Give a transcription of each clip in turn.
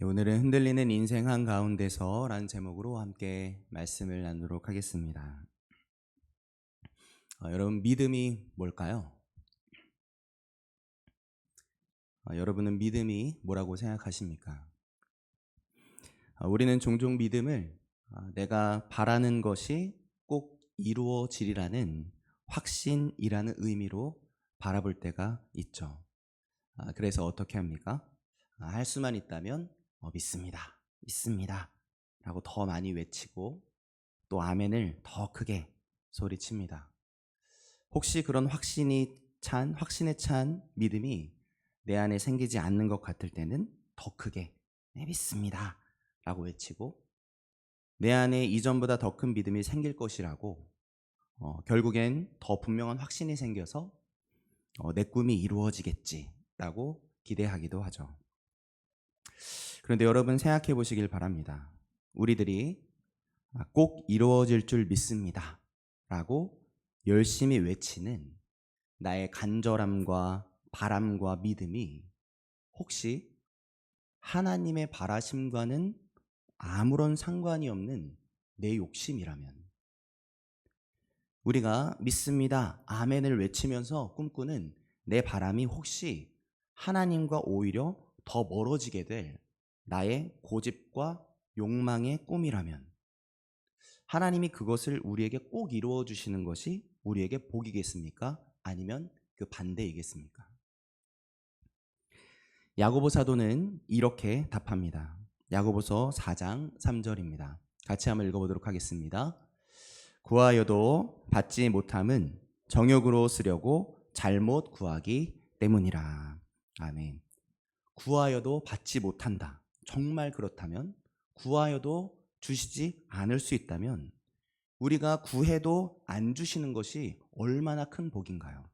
오늘은 흔들리는 인생 한가운데서 라는 제목으로 함께 말씀을 나누도록 하겠습니다. 여러분, 믿음이 뭘까요? 여러분은 믿음이 뭐라고 생각하십니까? 우리는 종종 믿음을 내가 바라는 것이 꼭 이루어지리라는 확신이라는 의미로 바라볼 때가 있죠. 그래서 어떻게 합니까? 할 수만 있다면 믿습니다. 믿습니다. 라고 더 많이 외치고 또 아멘을 더 크게 소리칩니다. 혹시 그런 확신에 찬 믿음이 내 안에 생기지 않는 것 같을 때는 더 크게 네, 믿습니다. 라고 외치고 내 안에 이전보다 더 큰 믿음이 생길 것이라고 결국엔 더 분명한 확신이 생겨서 내 꿈이 이루어지겠지 라고 기대하기도 하죠. 그런데 여러분 생각해 보시길 바랍니다. 우리들이 꼭 이루어질 줄 믿습니다 라고 열심히 외치는 나의 간절함과 바람과 믿음이 혹시 하나님의 바라심과는 아무런 상관이 없는 내 욕심이라면, 우리가 믿습니다, 아멘을 외치면서 꿈꾸는 내 바람이 혹시 하나님과 오히려 더 멀어지게 될 나의 고집과 욕망의 꿈이라면, 하나님이 그것을 우리에게 꼭 이루어 주시는 것이 우리에게 복이겠습니까? 아니면 그 반대이겠습니까? 야고보 사도는 이렇게 답합니다. 야고보서 4장 3절입니다. 같이 한번 읽어보도록 하겠습니다. 구하여도 받지 못함은 정욕으로 쓰려고 잘못 구하기 때문이라. 아멘. 구하여도 받지 못한다. 정말 그렇다면, 구하여도 주시지 않을 수 있다면 우리가 구해도 안 주시는 것이 얼마나 큰 복인가요?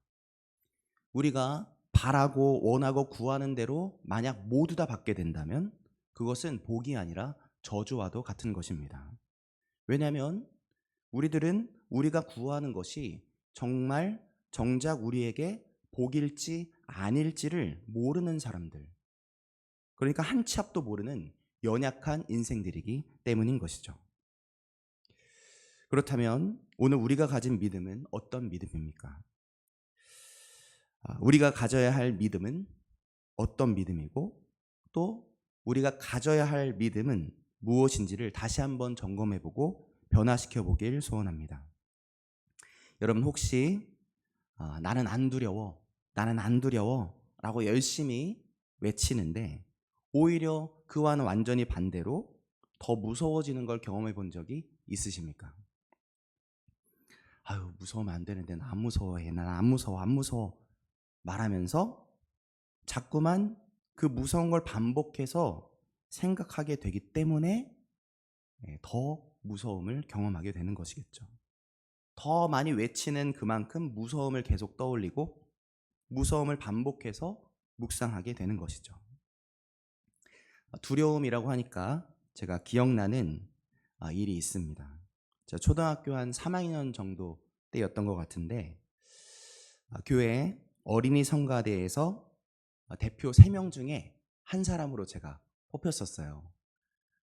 우리가 바라고 원하고 구하는 대로 만약 모두 다 받게 된다면 그것은 복이 아니라 저주와도 같은 것입니다. 왜냐하면 우리들은 우리가 구하는 것이 정말 정작 우리에게 복일지 아닐지를 모르는 사람들, 그러니까 한 치 앞도 모르는 연약한 인생들이기 때문인 것이죠. 그렇다면 오늘 우리가 가진 믿음은 어떤 믿음입니까? 우리가 가져야 할 믿음은 어떤 믿음이고, 또 우리가 가져야 할 믿음은 무엇인지를 다시 한번 점검해보고 변화시켜 보길 소원합니다. 여러분 혹시 나는 안 두려워, 나는 안 두려워 라고 열심히 외치는데 오히려 그와는 완전히 반대로 더 무서워지는 걸 경험해 본 적이 있으십니까? 아유, 무서우면 안 되는데 나 안 무서워해, 난 안 무서워, 안 무서워 말하면서 자꾸만 그 무서운 걸 반복해서 생각하게 되기 때문에 더 무서움을 경험하게 되는 것이겠죠. 더 많이 외치는 그만큼 무서움을 계속 떠올리고 무서움을 반복해서 묵상하게 되는 것이죠. 두려움이라고 하니까 제가 기억나는 일이 있습니다. 제가 초등학교 한 3학년 정도 때였던 것 같은데 교회 어린이 성가대에서 대표 3명 중에 한 사람으로 제가 뽑혔었어요.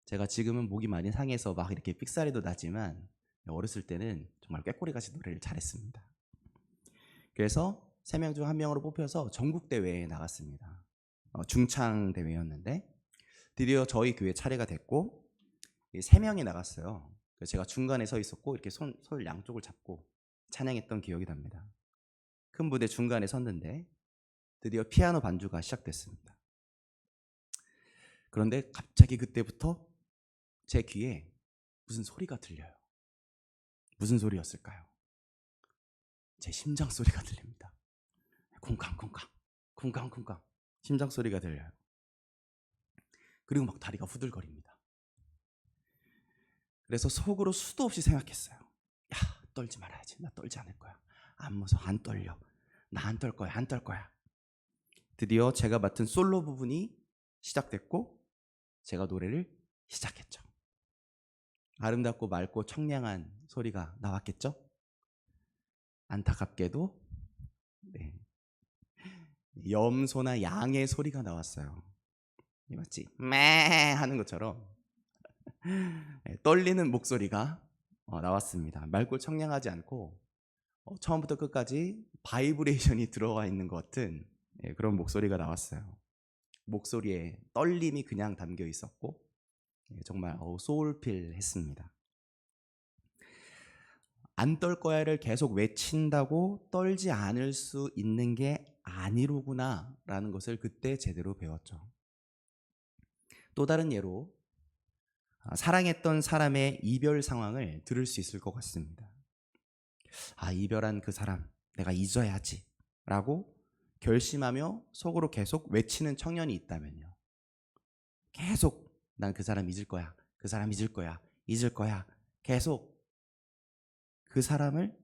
제가 지금은 목이 많이 상해서 막 이렇게 삑사리도 나지만 어렸을 때는 정말 꾀꼬리같이 노래를 잘했습니다. 그래서 3명 중 1명으로 뽑혀서 전국대회에 나갔습니다. 중창대회였는데 드디어 저희 교회 차례가 됐고 3명이 나갔어요. 그래서 제가 중간에 서 있었고 이렇게 손을 양쪽을 잡고 찬양했던 기억이 납니다. 큰 무대 중간에 섰는데 드디어 피아노 반주가 시작됐습니다. 그런데 갑자기 그때부터 제 귀에 무슨 소리가 들려요. 무슨 소리였을까요? 제 심장 소리가 들립니다. 쿵쾅쿵쾅, 쿵쾅쿵쾅 심장 소리가 들려요. 그리고 막 다리가 후들거립니다. 그래서 속으로 수도 없이 생각했어요. 야, 떨지 말아야지. 나 떨지 않을 거야. 안 무서워, 안 떨려. 나 안 떨 거야, 안 떨 거야. 드디어 제가 맡은 솔로 부분이 시작됐고 제가 노래를 시작했죠. 아름답고 맑고 청량한 소리가 나왔겠죠? 안타깝게도 염소나 양의 소리가 나왔어요. 맞지? 매 하는 것처럼 떨리는 목소리가 나왔습니다. 맑고 청량하지 않고 처음부터 끝까지 바이브레이션이 들어가 있는 것 같은 그런 목소리가 나왔어요. 목소리에 떨림이 그냥 담겨 있었고 정말 소울필했습니다. 안 떨 거야를 계속 외친다고 떨지 않을 수 있는 게 아니로구나 라는 것을 그때 제대로 배웠죠. 또 다른 예로 사랑했던 사람의 이별 상황을 들을 수 있을 것 같습니다. 이별한 그 사람 내가 잊어야지 라고 결심하며 속으로 계속 외치는 청년이 있다면요, 계속 난 그 사람 잊을 거야, 그 사람 잊을 거야, 잊을 거야, 계속 그 사람을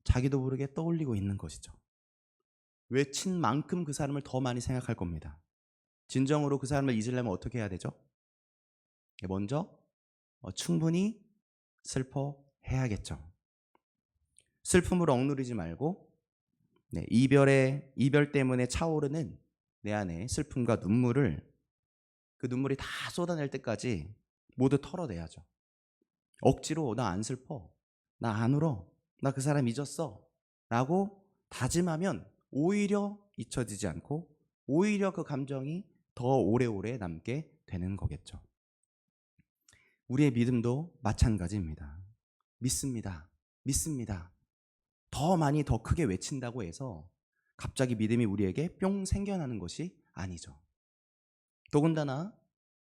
자기도 모르게 떠올리고 있는 것이죠. 외친 만큼 그 사람을 더 많이 생각할 겁니다. 진정으로 그 사람을 잊으려면 어떻게 해야 되죠? 먼저 충분히 슬퍼해야겠죠. 슬픔을 억누르지 말고 이별 때문에 차오르는 내 안에 슬픔과 눈물을, 그 눈물이 다 쏟아낼 때까지 모두 털어내야죠. 억지로 나 안 슬퍼, 나 안 울어, 나 그 사람 잊었어 라고 다짐하면 오히려 잊혀지지 않고 오히려 그 감정이 더 오래오래 남게 되는 거겠죠. 우리의 믿음도 마찬가지입니다. 믿습니다. 믿습니다. 더 많이 더 크게 외친다고 해서 갑자기 믿음이 우리에게 뿅 생겨나는 것이 아니죠. 더군다나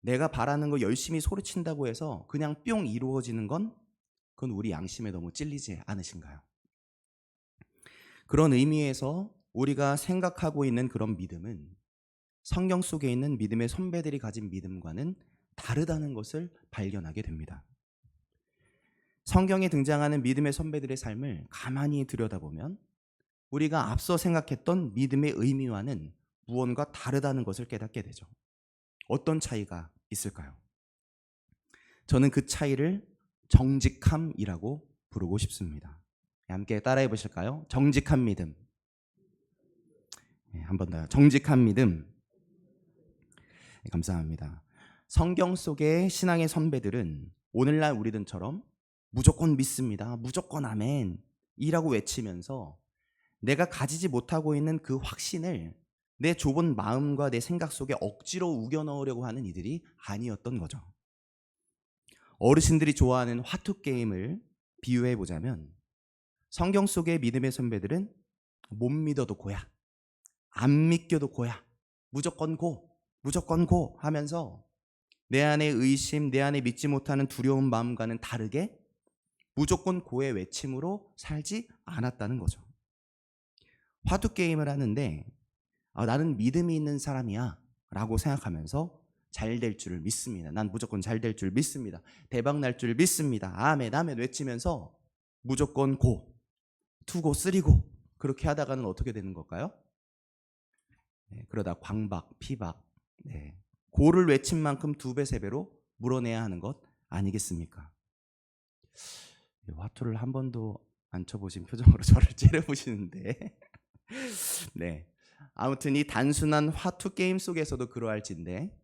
내가 바라는 거 열심히 소리친다고 해서 그냥 뿅 이루어지는 건 그건 우리 양심에 너무 찔리지 않으신가요? 그런 의미에서 우리가 생각하고 있는 그런 믿음은 성경 속에 있는 믿음의 선배들이 가진 믿음과는 다르다는 것을 발견하게 됩니다. 성경에 등장하는 믿음의 선배들의 삶을 가만히 들여다보면 우리가 앞서 생각했던 믿음의 의미와는 무언가 다르다는 것을 깨닫게 되죠. 어떤 차이가 있을까요? 저는 그 차이를 정직함이라고 부르고 싶습니다. 함께 따라해 보실까요? 정직한 믿음. 한 번 더요. 정직한 믿음. 감사합니다. 성경 속의 신앙의 선배들은 오늘날 우리들처럼 무조건 믿습니다, 무조건 아멘 이라고 외치면서 내가 가지지 못하고 있는 그 확신을 내 좁은 마음과 내 생각 속에 억지로 우겨 넣으려고 하는 이들이 아니었던 거죠. 어르신들이 좋아하는 화투 게임을 비유해 보자면 성경 속의 믿음의 선배들은 못 믿어도 고야, 안 믿겨도 고야, 무조건 고, 무조건 고 하면서 내 안의 의심, 내 안에 믿지 못하는 두려운 마음과는 다르게 무조건 고의 외침으로 살지 않았다는 거죠. 화투 게임을 하는데 나는 믿음이 있는 사람이야 라고 생각하면서 잘 될 줄을 믿습니다. 난 무조건 잘 될 줄 믿습니다. 대박 날 줄 믿습니다. 아멘 아멘 외치면서 무조건 고, 투고, 쓰리고 그렇게 하다가는 어떻게 되는 걸까요? 그러다 광박, 피박, 고를 외친 만큼 2배, 3배로 물어내야 하는 것 아니겠습니까? 화투를 한 번도 안 쳐보신 표정으로 저를 째려보시는데 아무튼 이 단순한 화투 게임 속에서도 그러할진데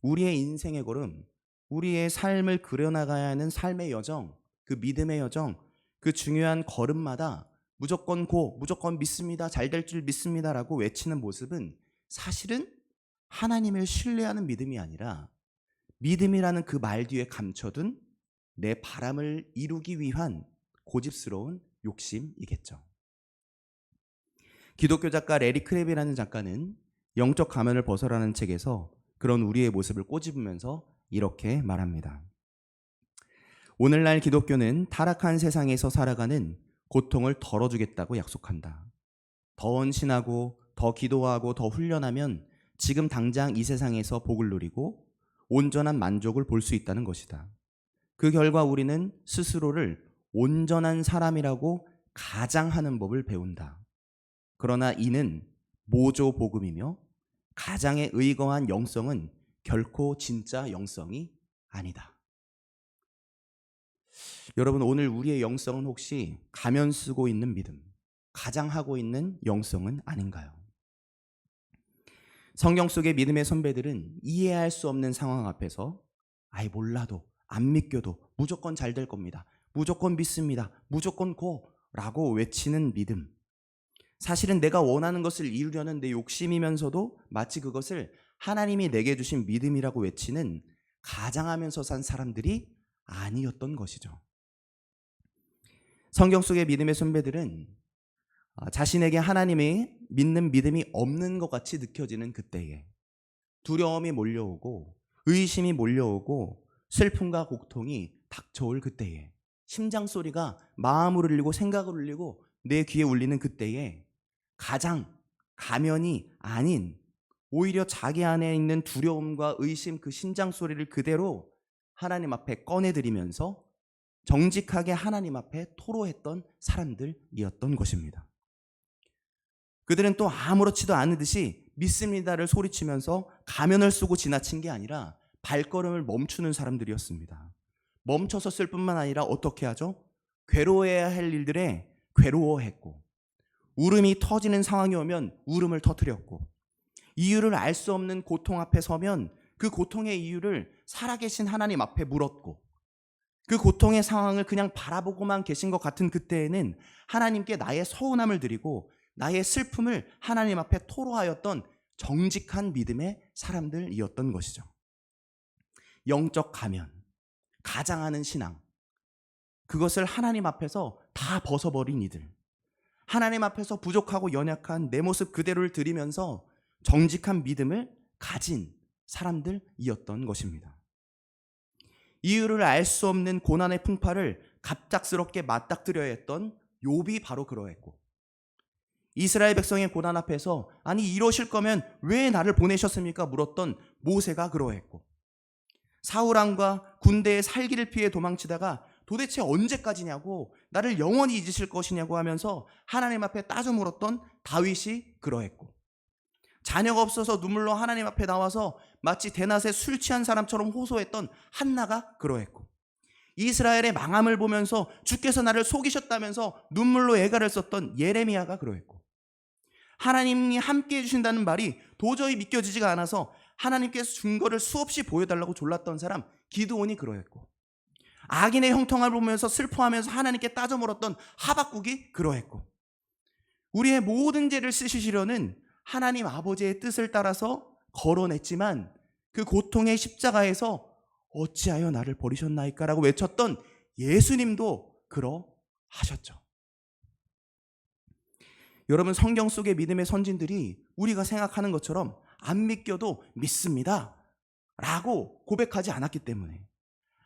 우리의 인생의 걸음, 우리의 삶을 그려나가야 하는 삶의 여정, 그 믿음의 여정, 그 중요한 걸음마다 무조건 고, 무조건 믿습니다, 잘 될 줄 믿습니다 라고 외치는 모습은 사실은 하나님을 신뢰하는 믿음이 아니라 믿음이라는 그 말 뒤에 감춰둔 내 바람을 이루기 위한 고집스러운 욕심이겠죠. 기독교 작가 레리 크랩이라는 작가는 영적 가면을 벗어라는 책에서 그런 우리의 모습을 꼬집으면서 이렇게 말합니다. 오늘날 기독교는 타락한 세상에서 살아가는 고통을 덜어주겠다고 약속한다. 더 헌신하고 더 기도하고 더 훈련하면 지금 당장 이 세상에서 복을 누리고 온전한 만족을 볼 수 있다는 것이다. 그 결과 우리는 스스로를 온전한 사람이라고 가장하는 법을 배운다. 그러나 이는 모조 복음이며 가장에 의거한 영성은 결코 진짜 영성이 아니다. 여러분, 오늘 우리의 영성은 혹시 가면 쓰고 있는 믿음, 가장하고 있는 영성은 아닌가요? 성경 속의 믿음의 선배들은 이해할 수 없는 상황 앞에서 아예 몰라도 안 믿겨도 무조건 잘 될 겁니다. 무조건 믿습니다. 무조건 고라고 외치는 믿음. 사실은 내가 원하는 것을 이루려는 내 욕심이면서도 마치 그것을 하나님이 내게 주신 믿음이라고 외치는 가장하면서 산 사람들이 아니었던 것이죠. 성경 속의 믿음의 선배들은 자신에게 하나님이 믿는 믿음이 없는 것 같이 느껴지는 그때에 두려움이 몰려오고 의심이 몰려오고 슬픔과 고통이 닥쳐올 그때에 심장 소리가 마음을 울리고 생각을 울리고 내 귀에 울리는 그때에 가장 가면이 아닌 오히려 자기 안에 있는 두려움과 의심 그 심장 소리를 그대로 하나님 앞에 꺼내드리면서 정직하게 하나님 앞에 토로했던 사람들이었던 것입니다. 그들은 또 아무렇지도 않은 듯이 믿습니다를 소리치면서 가면을 쓰고 지나친 게 아니라 발걸음을 멈추는 사람들이었습니다. 멈춰서 쓸 뿐만 아니라 어떻게 하죠? 괴로워해야 할 일들에 괴로워했고, 울음이 터지는 상황이 오면 울음을 터뜨렸고, 이유를 알 수 없는 고통 앞에 서면 그 고통의 이유를 살아계신 하나님 앞에 물었고, 그 고통의 상황을 그냥 바라보고만 계신 것 같은 그때에는 하나님께 나의 서운함을 드리고 나의 슬픔을 하나님 앞에 토로하였던 정직한 믿음의 사람들이었던 것이죠. 영적 가면, 가장하는 신앙, 그것을 하나님 앞에서 다 벗어버린 이들, 하나님 앞에서 부족하고 연약한 내 모습 그대로를 드리면서 정직한 믿음을 가진 사람들이었던 것입니다. 이유를 알 수 없는 고난의 풍파를 갑작스럽게 맞닥뜨려야 했던 욥이 바로 그러했고, 이스라엘 백성의 고난 앞에서 아니 이러실 거면 왜 나를 보내셨습니까? 물었던 모세가 그러했고, 사울왕과 군대의 살기를 피해 도망치다가 도대체 언제까지냐고, 나를 영원히 잊으실 것이냐고 하면서 하나님 앞에 따져 물었던 다윗이 그러했고, 자녀가 없어서 눈물로 하나님 앞에 나와서 마치 대낮에 술 취한 사람처럼 호소했던 한나가 그러했고, 이스라엘의 망함을 보면서 주께서 나를 속이셨다면서 눈물로 애가를 썼던 예레미야가 그러했고, 하나님이 함께해 주신다는 말이 도저히 믿겨지지가 않아서 하나님께서 준 거를 수없이 보여달라고 졸랐던 사람 기드온이 그러했고, 악인의 형통을 보면서 슬퍼하면서 하나님께 따져 물었던 하박국이 그러했고, 우리의 모든 죄를 씻으시려는 하나님 아버지의 뜻을 따라서 걸어냈지만 그 고통의 십자가에서 어찌하여 나를 버리셨나이까 라고 외쳤던 예수님도 그러하셨죠. 여러분, 성경 속의 믿음의 선진들이 우리가 생각하는 것처럼 안 믿겨도 믿습니다 라고 고백하지 않았기 때문에,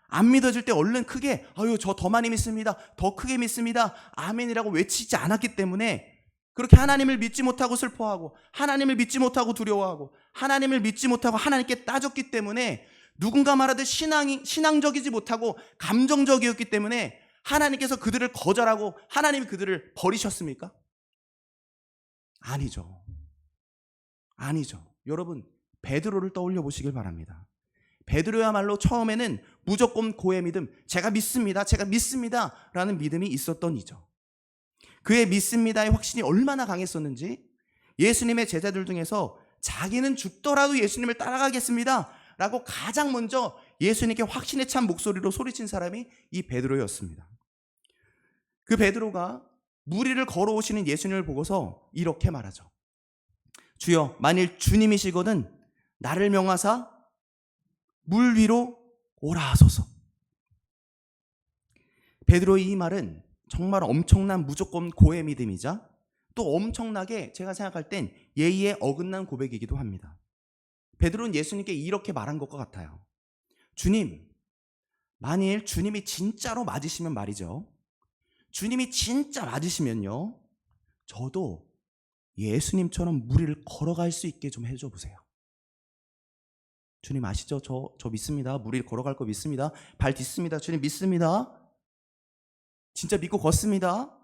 안 믿어질 때 얼른 크게 아유 저 더 많이 믿습니다, 더 크게 믿습니다, 아멘이라고 외치지 않았기 때문에 그렇게 하나님을 믿지 못하고 슬퍼하고 하나님을 믿지 못하고 두려워하고 하나님을 믿지 못하고 하나님께 따졌기 때문에 누군가 말하듯 신앙적이지 못하고 감정적이었기 때문에 하나님께서 그들을 거절하고 하나님이 그들을 버리셨습니까? 아니죠. 아니죠. 여러분, 베드로를 떠올려 보시길 바랍니다. 베드로야말로 처음에는 무조건 고의 믿음, 제가 믿습니다, 제가 믿습니다 라는 믿음이 있었던 이죠. 그의 믿습니다의 확신이 얼마나 강했었는지 예수님의 제자들 중에서 자기는 죽더라도 예수님을 따라가겠습니다 라고 가장 먼저 예수님께 확신에 찬 목소리로 소리친 사람이 이 베드로였습니다. 그 베드로가 물 위를 걸어오시는 예수님을 보고서 이렇게 말하죠. 주여, 만일 주님이시거든 나를 명하사 물 위로 오라 하소서. 베드로의 이 말은 정말 엄청난 무조건 고의 믿음이자 또 엄청나게 제가 생각할 땐 예의에 어긋난 고백이기도 합니다. 베드로는 예수님께 이렇게 말한 것과 같아요. 주님, 만일 주님이 진짜로 맞으시면 말이죠, 주님이 진짜 맞으시면요, 저도 예수님처럼 물 위를 걸어갈 수 있게 좀 해줘 보세요. 주님 아시죠? 저 믿습니다. 물 위를 걸어갈 거 믿습니다. 발 딛습니다. 주님 믿습니다. 진짜 믿고 걷습니다.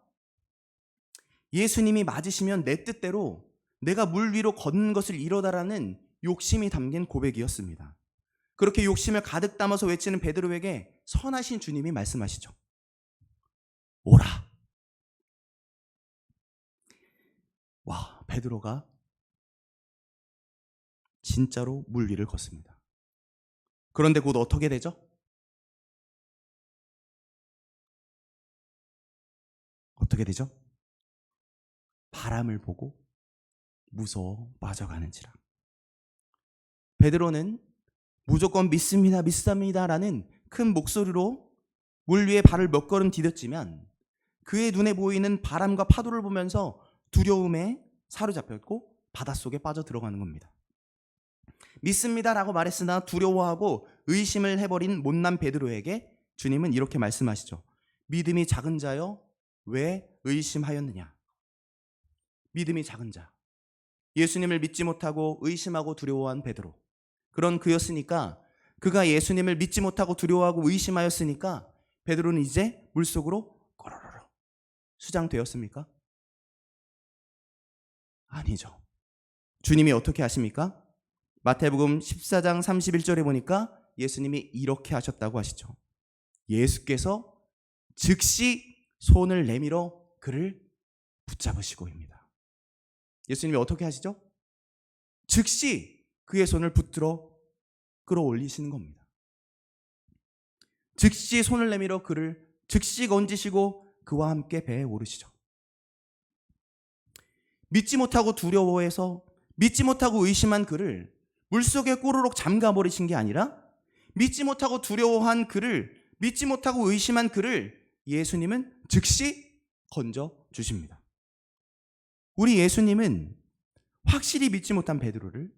예수님이 맞으시면 내 뜻대로 내가 물 위로 걷는 것을 이뤄달라는 욕심이 담긴 고백이었습니다. 그렇게 욕심을 가득 담아서 외치는 베드로에게 선하신 주님이 말씀하시죠. 오라. 와, 베드로가 진짜로 물 위를 걷습니다. 그런데 곧 어떻게 되죠? 어떻게 되죠? 바람을 보고 무서워 빠져가는지라. 베드로는 무조건 믿습니다, 믿습니다라는 큰 목소리로 물 위에 발을 몇 걸음 디뎠지만 그의 눈에 보이는 바람과 파도를 보면서 두려움에 사로잡혔고 바닷속에 빠져 들어가는 겁니다. 믿습니다라고 말했으나 두려워하고 의심을 해버린 못난 베드로에게 주님은 이렇게 말씀하시죠. 믿음이 작은 자여 왜 의심하였느냐. 믿음이 작은 자, 예수님을 믿지 못하고 의심하고 두려워한 베드로, 그런 그였으니까, 그가 예수님을 믿지 못하고 두려워하고 의심하였으니까 베드로는 이제 물속으로 꺼러러러 수장되었습니까? 아니죠. 주님이 어떻게 하십니까? 마태복음 14장 31절에 보니까 예수님이 이렇게 하셨다고 하시죠. 예수께서 즉시 손을 내밀어 그를 붙잡으시고입니다. 예수님이 어떻게 하시죠? 즉시 그의 손을 붙들어 끌어올리시는 겁니다. 즉시 손을 내밀어 그를 즉시 건지시고 그와 함께 배에 오르시죠. 믿지 못하고 두려워해서 믿지 못하고 의심한 그를 물속에 꼬르륵 잠가버리신 게 아니라 믿지 못하고 두려워한 그를, 믿지 못하고 의심한 그를 예수님은 즉시 건져 주십니다. 우리 예수님은 확실히 믿지 못한 베드로를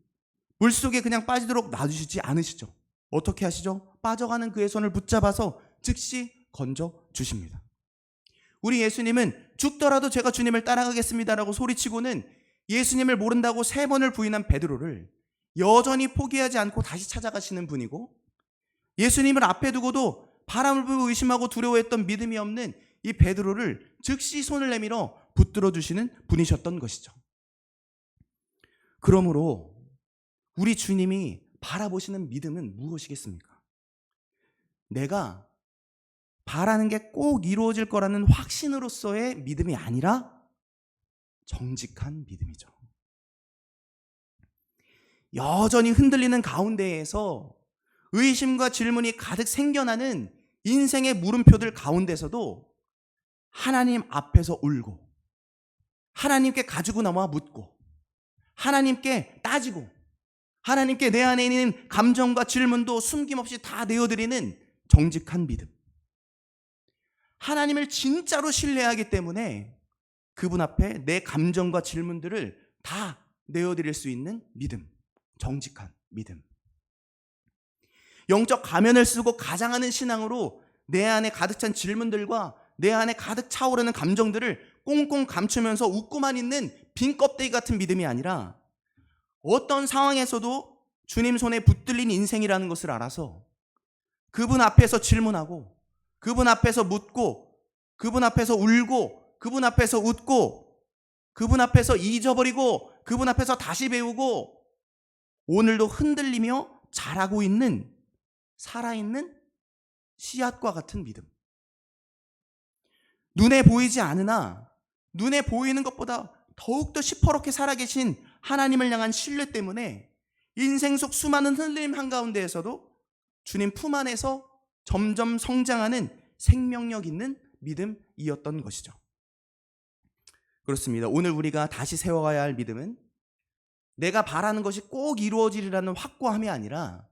물속에 그냥 빠지도록 놔두시지 않으시죠. 어떻게 하시죠? 빠져가는 그의 손을 붙잡아서 즉시 건져 주십니다. 우리 예수님은 죽더라도 제가 주님을 따라가겠습니다라고 소리치고는 예수님을 모른다고 3번을 부인한 베드로를 여전히 포기하지 않고 다시 찾아가시는 분이고, 예수님을 앞에 두고도 바람을 보고 의심하고 두려워했던 믿음이 없는 이 베드로를 즉시 손을 내밀어 붙들어 주시는 분이셨던 것이죠. 그러므로 우리 주님이 바라보시는 믿음은 무엇이겠습니까? 내가 바라는 게 꼭 이루어질 거라는 확신으로서의 믿음이 아니라 정직한 믿음이죠. 여전히 흔들리는 가운데에서 의심과 질문이 가득 생겨나는 인생의 물음표들 가운데서도 하나님 앞에서 울고, 하나님께 가지고 나와 묻고, 하나님께 따지고, 하나님께 내 안에 있는 감정과 질문도 숨김없이 다 내어드리는 정직한 믿음. 하나님을 진짜로 신뢰하기 때문에 그분 앞에 내 감정과 질문들을 다 내어드릴 수 있는 믿음, 정직한 믿음. 영적 가면을 쓰고 가장하는 신앙으로 내 안에 가득 찬 질문들과 내 안에 가득 차오르는 감정들을 꽁꽁 감추면서 웃고만 있는 빈 껍데기 같은 믿음이 아니라 어떤 상황에서도 주님 손에 붙들린 인생이라는 것을 알아서 그분 앞에서 질문하고, 그분 앞에서 묻고, 그분 앞에서 울고, 그분 앞에서 웃고, 그분 앞에서 잊어버리고, 그분 앞에서 다시 배우고, 오늘도 흔들리며 자라고 있는 살아있는 씨앗과 같은 믿음. 눈에 보이지 않으나 눈에 보이는 것보다 더욱더 시퍼렇게 살아계신 하나님을 향한 신뢰 때문에 인생 속 수많은 흔들림 한가운데에서도 주님 품 안에서 점점 성장하는 생명력 있는 믿음이었던 것이죠. 그렇습니다. 오늘 우리가 다시 세워가야 할 믿음은 내가 바라는 것이 꼭 이루어지리라는 확고함이 아니라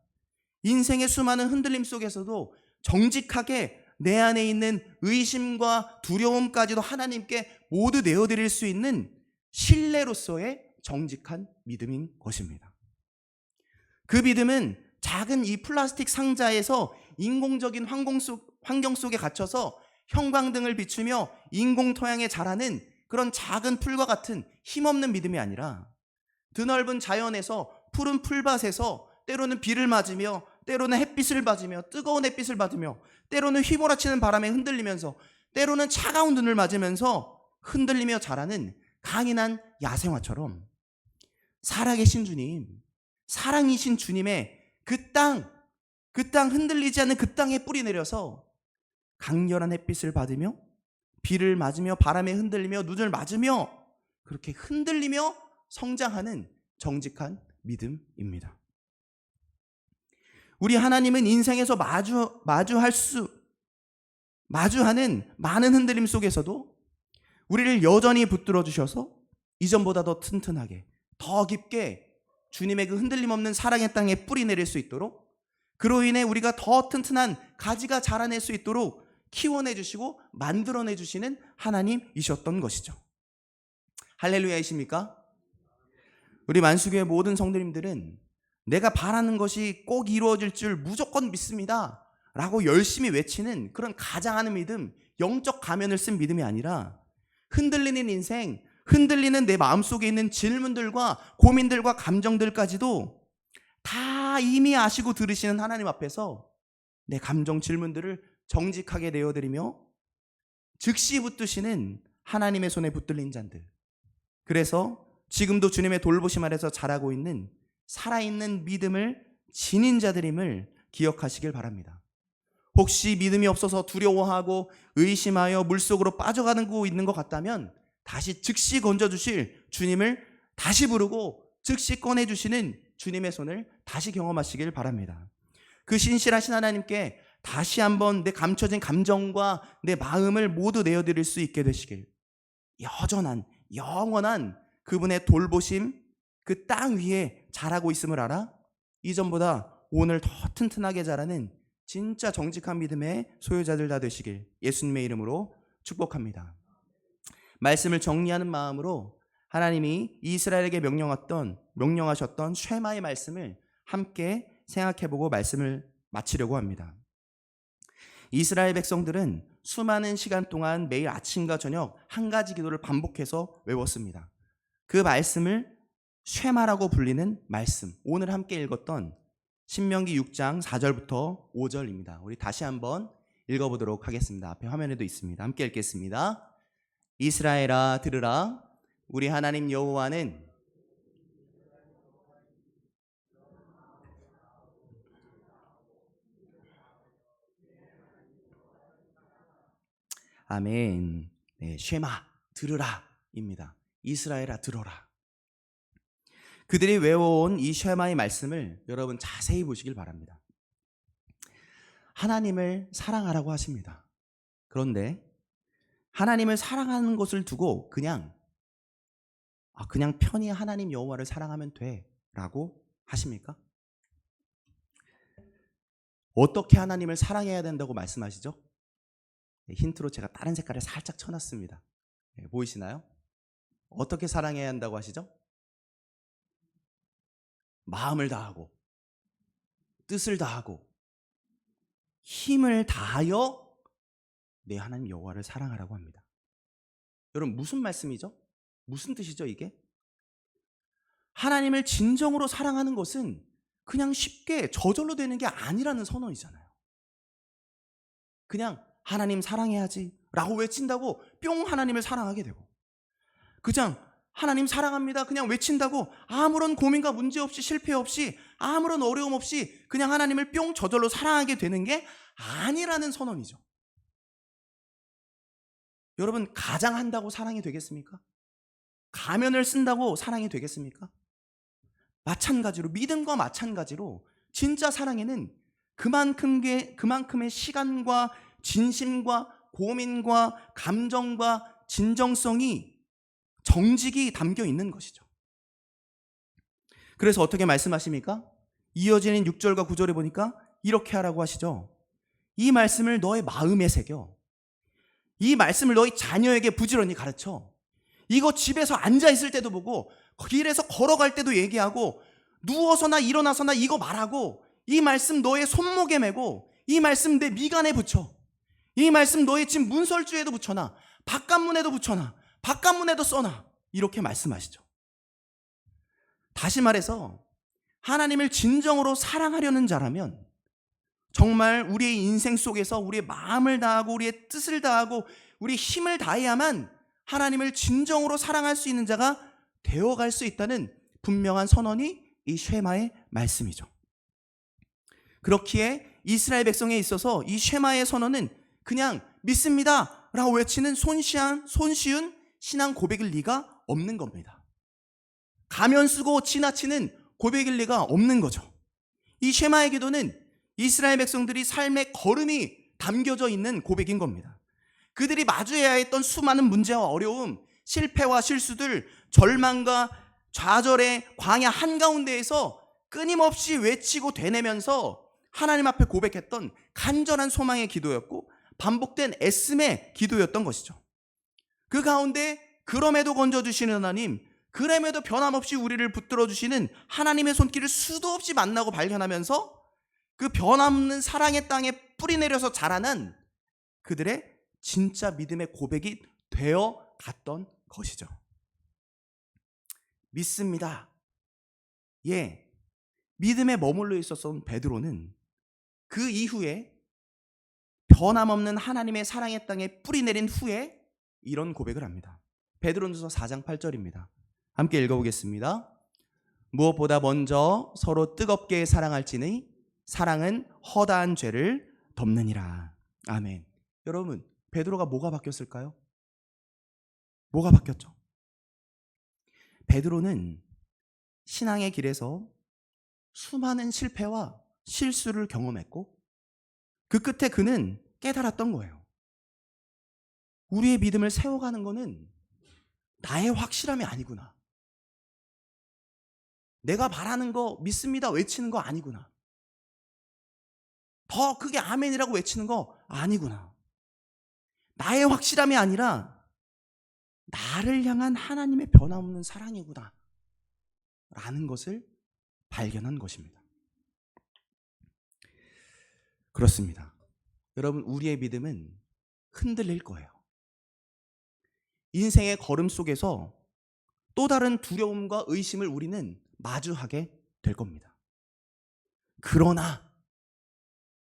인생의 수많은 흔들림 속에서도 정직하게 내 안에 있는 의심과 두려움까지도 하나님께 모두 내어드릴 수 있는 신뢰로서의 정직한 믿음인 것입니다. 그 믿음은 작은 이 플라스틱 상자에서 인공적인 환경 속에 갇혀서 형광등을 비추며 인공 토양에 자라는 그런 작은 풀과 같은 힘없는 믿음이 아니라 드넓은 자연에서 푸른 풀밭에서 때로는 비를 맞으며, 때로는 햇빛을 맞으며, 뜨거운 햇빛을 받으며, 때로는 휘몰아치는 바람에 흔들리면서, 때로는 차가운 눈을 맞으면서 흔들리며 자라는 강인한 야생화처럼 살아계신 주님, 사랑이신 주님의 그 땅 흔들리지 않는 그 땅에 뿌리 내려서 강렬한 햇빛을 받으며, 비를 맞으며, 바람에 흔들리며, 눈을 맞으며, 그렇게 흔들리며 성장하는 정직한 믿음입니다. 우리 하나님은 인생에서 마주하는 많은 흔들림 속에서도 우리를 여전히 붙들어 주셔서 이전보다 더 튼튼하게, 더 깊게 주님의 그 흔들림 없는 사랑의 땅에 뿌리 내릴 수 있도록, 그로 인해 우리가 더 튼튼한 가지가 자라낼 수 있도록 키워내 주시고 만들어내 주시는 하나님이셨던 것이죠. 할렐루야이십니까? 우리 만수교회 모든 성도님들은 내가 바라는 것이 꼭 이루어질 줄 무조건 믿습니다 라고 열심히 외치는 그런 가장하는 믿음, 영적 가면을 쓴 믿음이 아니라 흔들리는 인생, 흔들리는 내 마음속에 있는 질문들과 고민들과 감정들까지도 다 이미 아시고 들으시는 하나님 앞에서 내 감정 질문들을 정직하게 내어드리며 즉시 붙드시는 하나님의 손에 붙들린 자들, 그래서 지금도 주님의 돌보심 아래서 자라고 있는 살아있는 믿음을 지닌 자들임을 기억하시길 바랍니다. 혹시 믿음이 없어서 두려워하고 의심하여 물속으로 빠져가고 있는 것 같다면 다시 즉시 건져주실 주님을 다시 부르고 즉시 꺼내주시는 주님의 손을 다시 경험하시길 바랍니다. 그 신실하신 하나님께 다시 한번 내 감춰진 감정과 내 마음을 모두 내어드릴 수 있게 되시길, 여전한 영원한 그분의 돌보심, 그 땅 위에 자라고 있음을 알아 이전보다 오늘 더 튼튼하게 자라는 진짜 정직한 믿음의 소유자들 다 되시길 예수님의 이름으로 축복합니다. 말씀을 정리하는 마음으로 하나님이 이스라엘에게 명령하셨던 쉐마의 말씀을 함께 생각해보고 말씀을 마치려고 합니다. 이스라엘 백성들은 수많은 시간 동안 매일 아침과 저녁 한 가지 기도를 반복해서 외웠습니다. 그 말씀을 쉐마라고 불리는 말씀, 오늘 함께 읽었던 신명기 6장 4절부터 5절입니다. 우리 다시 한번 읽어보도록 하겠습니다. 앞에 화면에도 있습니다. 함께 읽겠습니다. 이스라엘아 들으라, 우리 하나님 여호와는 아멘. 네, 쉐마 들으라입니다. 이스라엘아 들어라. 그들이 외워온 이 쉐마의 말씀을 여러분 자세히 보시길 바랍니다. 하나님을 사랑하라고 하십니다. 그런데 하나님을 사랑하는 것을 두고 그냥 편히 하나님 여호와를 사랑하면 돼 라고 하십니까? 어떻게 하나님을 사랑해야 된다고 말씀하시죠? 힌트로 제가 다른 색깔을 살짝 쳐놨습니다. 보이시나요? 어떻게 사랑해야 한다고 하시죠? 마음을 다하고 뜻을 다하고 힘을 다하여 내 하나님 여호와를 사랑하라고 합니다. 여러분 무슨 말씀이죠? 무슨 뜻이죠 이게? 하나님을 진정으로 사랑하는 것은 그냥 쉽게 저절로 되는 게 아니라는 선언이잖아요. 그냥 하나님 사랑해야지 라고 외친다고 뿅 하나님을 사랑하게 되고, 그냥 하나님 사랑합니다 그냥 외친다고 아무런 고민과 문제 없이 실패 없이 아무런 어려움 없이 그냥 하나님을 뿅 저절로 사랑하게 되는 게 아니라는 선언이죠. 여러분 가장한다고 사랑이 되겠습니까? 가면을 쓴다고 사랑이 되겠습니까? 마찬가지로 믿음과 마찬가지로 진짜 사랑에는 그만큼의 시간과 진심과 고민과 감정과 진정성이 정직이 담겨 있는 것이죠. 그래서 어떻게 말씀하십니까? 이어지는 6절과 9절에 보니까 이렇게 하라고 하시죠. 이 말씀을 너의 마음에 새겨. 이 말씀을 너희 자녀에게 부지런히 가르쳐. 이거 집에서 앉아있을 때도 보고 길에서 걸어갈 때도 얘기하고 누워서나 일어나서나 이거 말하고, 이 말씀 너의 손목에 메고, 이 말씀 내 미간에 붙여, 이 말씀 너의 집 문설주에도 붙여놔, 바깥문에도 붙여놔, 바깥문에도 써놔, 이렇게 말씀하시죠. 다시 말해서 하나님을 진정으로 사랑하려는 자라면 정말 우리의 인생 속에서 우리의 마음을 다하고 우리의 뜻을 다하고 우리의 힘을 다해야만 하나님을 진정으로 사랑할 수 있는 자가 되어갈 수 있다는 분명한 선언이 이 쉐마의 말씀이죠. 그렇기에 이스라엘 백성에 있어서 이 쉐마의 선언은 그냥 믿습니다 라고 외치는 손쉬운 신앙 고백일 리가 없는 겁니다. 가면 쓰고 지나치는 고백일 리가 없는 거죠. 이 쉐마의 기도는 이스라엘 백성들이 삶의 걸음이 담겨져 있는 고백인 겁니다. 그들이 마주해야 했던 수많은 문제와 어려움, 실패와 실수들, 절망과 좌절의 광야 한가운데에서 끊임없이 외치고 되내면서 하나님 앞에 고백했던 간절한 소망의 기도였고 반복된 애씀의 기도였던 것이죠. 그 가운데 그럼에도 건져주시는 하나님, 그럼에도 변함없이 우리를 붙들어 주시는 하나님의 손길을 수도 없이 만나고 발견하면서 그 변함없는 사랑의 땅에 뿌리 내려서 자라난 그들의 진짜 믿음의 고백이 되어 갔던 것이죠. 믿습니다. 예, 믿음에 머물러 있었던 베드로는 그 이후에 변함없는 하나님의 사랑의 땅에 뿌리 내린 후에 이런 고백을 합니다. 베드로전서 4장 8절입니다. 함께 읽어보겠습니다. 무엇보다 먼저 서로 뜨겁게 사랑할지니 사랑은 허다한 죄를 덮느니라. 아멘. 여러분, 베드로가 뭐가 바뀌었을까요? 뭐가 바뀌었죠? 베드로는 신앙의 길에서 수많은 실패와 실수를 경험했고 그 끝에 그는 깨달았던 거예요. 우리의 믿음을 세워가는 것은 나의 확실함이 아니구나. 내가 바라는 거 믿습니다 외치는 거 아니구나. 더 크게 아멘이라고 외치는 거 아니구나. 나의 확실함이 아니라 나를 향한 하나님의 변함없는 사랑이구나 라는 것을 발견한 것입니다. 그렇습니다. 여러분, 우리의 믿음은 흔들릴 거예요. 인생의 걸음 속에서 또 다른 두려움과 의심을 우리는 마주하게 될 겁니다.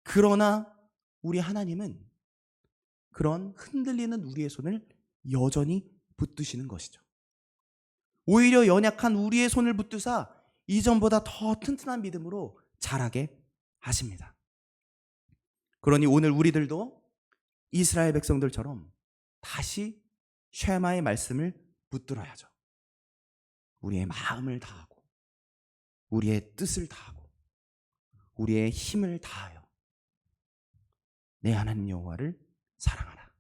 그러나 우리 하나님은 그런 흔들리는 우리의 손을 여전히 붙드시는 것이죠. 오히려 연약한 우리의 손을 붙드사 이전보다 더 튼튼한 믿음으로 자라게 하십니다. 그러니 오늘 우리들도 이스라엘 백성들처럼 다시 쉐마의 말씀을 붙들어야죠. 우리의 마음을 다하고 우리의 뜻을 다하고 우리의 힘을 다하여 내 하나님 여호와를 사랑하라.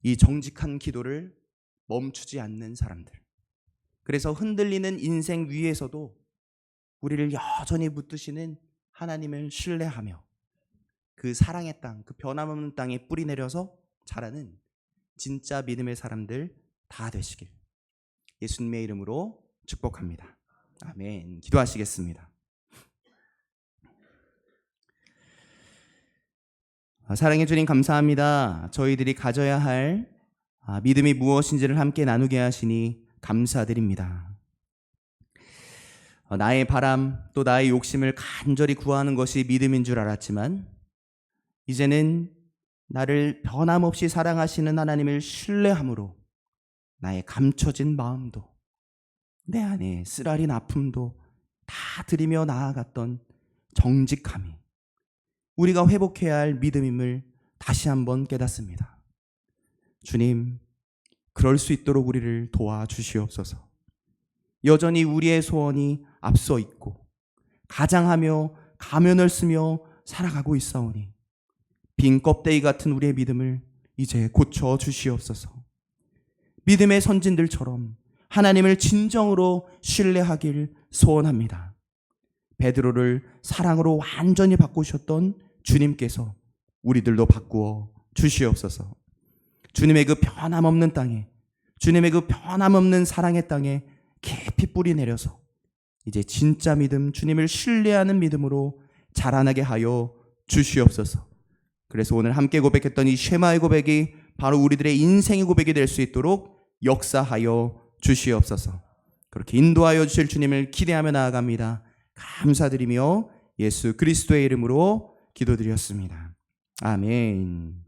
이 정직한 기도를 멈추지 않는 사람들, 그래서 흔들리는 인생 위에서도 우리를 여전히 붙드시는 하나님을 신뢰하며 그 사랑의 땅, 그 변함없는 땅에 뿌리 내려서 자라는 진짜 믿음의 사람들 다 되시길 예수님의 이름으로 축복합니다. 아멘. 기도하시겠습니다. 사랑해 주님 감사합니다. 저희들이 가져야 할 믿음이 무엇인지를 함께 나누게 하시니 감사드립니다. 나의 바람 또 나의 욕심을 간절히 구하는 것이 믿음인 줄 알았지만 이제는 나를 변함없이 사랑하시는 하나님을 신뢰함으로 나의 감춰진 마음도 내 안에 쓰라린 아픔도 다 드리며 나아갔던 정직함이 우리가 회복해야 할 믿음임을 다시 한번 깨닫습니다. 주님, 그럴 수 있도록 우리를 도와주시옵소서. 여전히 우리의 소원이 앞서 있고 가장하며 가면을 쓰며 살아가고 있사오니 빈 껍데기 같은 우리의 믿음을 이제 고쳐 주시옵소서. 믿음의 선진들처럼 하나님을 진정으로 신뢰하길 소원합니다. 베드로를 사랑으로 완전히 바꾸셨던 주님께서 우리들도 바꾸어 주시옵소서. 주님의 그 변함없는 땅에, 주님의 그 변함없는 사랑의 땅에 깊이 뿌리 내려서 이제 진짜 믿음, 주님을 신뢰하는 믿음으로 자라나게 하여 주시옵소서. 그래서 오늘 함께 고백했던 이 쉐마의 고백이 바로 우리들의 인생의 고백이 될 수 있도록 역사하여 주시옵소서. 그렇게 인도하여 주실 주님을 기대하며 나아갑니다. 감사드리며 예수 그리스도의 이름으로 기도드렸습니다. 아멘.